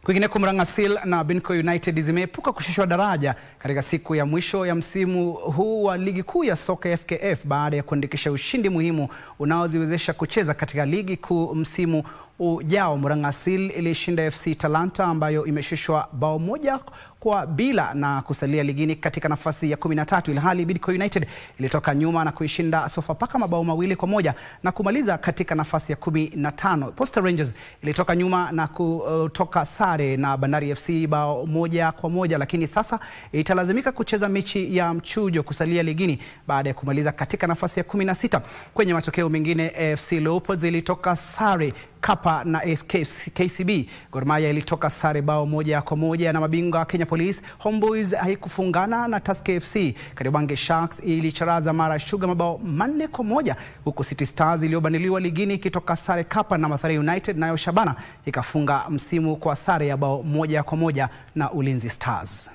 Kwingineko, Murang'a na Bidco United zimeepuka kushushwa daraja katika siku ya mwisho ya msimu huu wa ligi kuu ya soka FKF baada ya kuandikisha ushindi muhimu unaoziwezesha kucheza katika ligi kuu msimu ujao. Murang'a ilishinda FC Talanta ambayo imeshushwa bao 1-0 na kusalia ligini katika nafasi ya 13, ilhali Bidco United ilitoka nyuma na kuishinda Sofapaka mabao 2-1 na kumaliza katika nafasi ya 15. Posta Rangers ilitoka nyuma na kutoka sare na Bandari FC bao 1-1, lakini sasa italazimika kucheza mechi ya mchujo kusalia ligini baada ya kumaliza katika nafasi ya 16. Kwenye matokeo mengine, AFC Leopards ilitoka sare Kapa na KCB. Gor Mahia ilitoka sare bao 1-1 na mabingwa Kenya Police. Homeboys haikufungana na Tusker FC. Kariobangi Sharks ilicharaza Mara Sugar mabao 4-1, huku City Stars iliyobaniliwa ligini ikitoka sare Kapa na Mathare United, nayo Shabana ikafunga msimu kwa sare ya bao 1-1 na Ulinzi Stars.